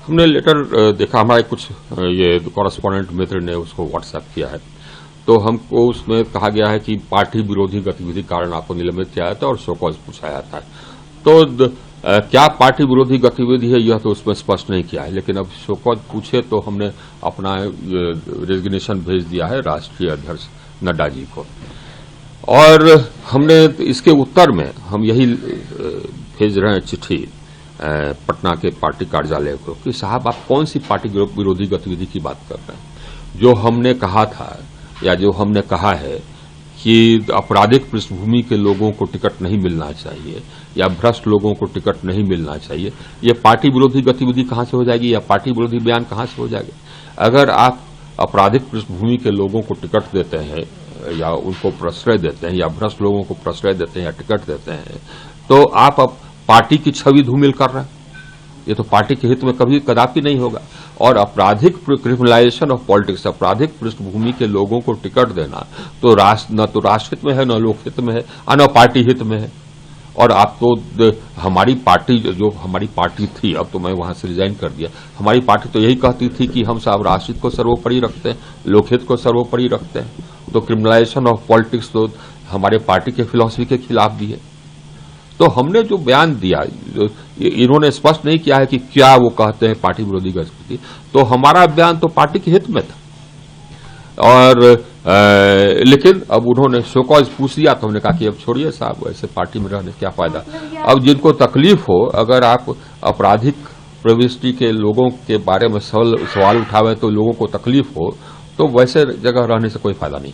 हमने लेटर देखा, हमारे कुछ ये कॉरेस्पॉन्डेंट मित्र ने उसको व्हाट्सएप किया है, तो हमको उसमें कहा गया है कि पार्टी विरोधी गतिविधि कारण आपको निलंबित किया जाता है और शो कॉज पूछा जाता है। तो क्या पार्टी विरोधी गतिविधि है यह तो उसमें स्पष्ट नहीं किया है, लेकिन अब शो कॉज पूछे तो हमने अपना रेजिग्नेशन भेज दिया है राष्ट्रीय अध्यक्ष नड्डा जी को। और हमने इसके उत्तर में हम यही भेज रहे हैं चिट्ठी पटना के पार्टी कार्यालय को कि साहब आप कौन सी पार्टी विरोधी गतिविधि की बात कर रहे हैं। जो हमने कहा था या जो हमने कहा है कि आपराधिक पृष्ठभूमि के लोगों को टिकट नहीं मिलना चाहिए या भ्रष्ट लोगों को टिकट नहीं मिलना चाहिए, ये पार्टी विरोधी गतिविधि कहां से हो जाएगी या पार्टी विरोधी बयान कहां से हो जाएगा। अगर आप आपराधिक पृष्ठभूमि के लोगों को टिकट देते हैं या उनको प्रश्रय देते हैं या भ्रष्ट लोगों को प्रश्रय देते हैं या टिकट देते हैं, तो आप अब पार्टी की छवि धूमिल कर रहे हैं। ये तो पार्टी के हित में कभी कदापि नहीं होगा। और आपराधिक क्रिमिनलाइजेशन ऑफ पॉलिटिक्स, आपराधिक पृष्ठभूमि के लोगों को टिकट देना तो न तो राष्ट्रहित में है, न लोकहित में है, न पार्टी हित में है। और आप तो हमारी पार्टी जो हमारी पार्टी थी, अब तो मैं वहां से रिजाइन कर दिया, हमारी पार्टी तो यही कहती थी कि हम साहब राष्ट्रहित को सर्वोपरि रखते हैं, लोकहित को सर्वोपरि रखते हैं। तो क्रिमिनलाइजेशन ऑफ पॉलिटिक्स तो हमारे पार्टी के फिलॉसफी के खिलाफ भी है। तो हमने जो बयान दिया, इन्होंने स्पष्ट नहीं किया है कि क्या वो कहते हैं पार्टी विरोधी गतिविधि, तो हमारा बयान तो पार्टी के हित में था। और लेकिन अब उन्होंने शो कॉज पूछ लिया तो हमने कहा कि अब छोड़िए साहब, ऐसे पार्टी में रहने क्या फायदा। अब जिनको तकलीफ हो, अगर आप आपराधिक प्रविष्टि के लोगों के बारे में सवाल उठावे तो लोगों को तकलीफ हो, तो वैसे जगह रहने से कोई फायदा नहीं।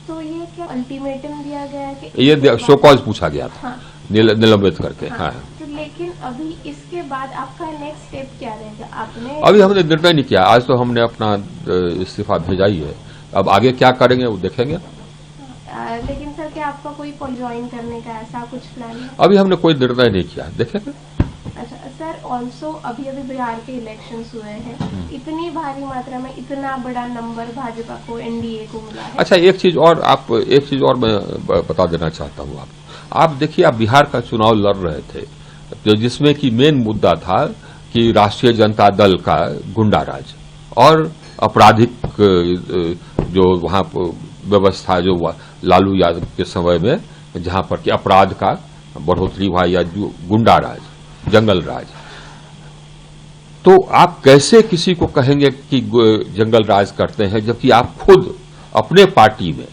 तो ये क्या अल्टीमेटम दिया गया है कि ये शो कॉज पूछा गया था, हाँ। निलंबित करके। हाँ। तो लेकिन अभी इसके बाद आपका नेक्स्ट स्टेप क्या रहेगा? आपने अभी हमने निर्णय नहीं किया, आज तो हमने अपना इस्तीफा भेजा ही है, अब आगे क्या करेंगे वो देखेंगे। लेकिन सर क्या आपका कोई ज्वाइन करने का ऐसा कुछ प्लान है? अभी हमने कोई निर्णय नहीं किया, देखेंगे। अच्छा सर, ऑल्सो अभी बिहार के इलेक्शंस हुए हैं, इतनी भारी मात्रा में इतना बड़ा नंबर भाजपा को, एनडीए को मिला है। अच्छा एक चीज और मैं बता देना चाहता हूँ। आप देखिए, आप बिहार का चुनाव लड़ रहे थे तो जिसमें कि मेन मुद्दा था कि राष्ट्रीय जनता दल का गुंडा राज और आपराधिक जो वहां व्यवस्था जो लालू यादव के समय में जहां पर कि अपराध का बढ़ोतरी हुआ या जो गुंडा राज, जंगल राज। तो आप कैसे किसी को कहेंगे कि जंगल राज करते हैं जबकि आप खुद अपने पार्टी में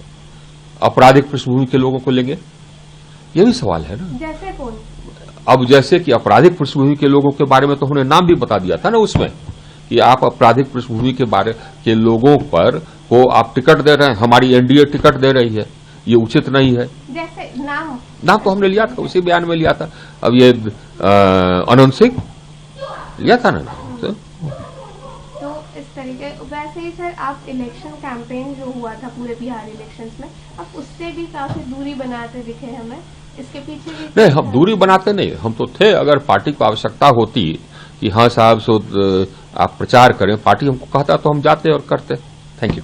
आपराधिक पृष्ठभूमि के लोगों को लेंगे? ये भी सवाल है ना। जैसे कौन? अब जैसे कि आपराधिक पृष्ठभूमि के लोगों के बारे में तो हमने नाम भी बता दिया था ना उसमें, कि आप आपराधिक पृष्ठभूमि के बारे के लोगों पर को आप टिकट दे रहे हैं, हमारी एनडीए टिकट दे रही है, ये उचित नहीं है। जैसे नाम तो हमने लिया था, उसी बयान में लिया था। अब ये अनंत सिंह लिया था ना। तो इस तरीके वैसे ही सर, आप इलेक्शन कैंपेन जो हुआ था पूरे बिहार इलेक्शंस में, आप उससे भी काफी दूरी बनाते दिखे हमें, इसके पीछे भी नहीं, हम दूरी बनाते नहीं, हम तो थे। अगर पार्टी को आवश्यकता होती कि हाँ साहब सो आप प्रचार करें, पार्टी हमको कहता तो हम जाते और करते। Thank you.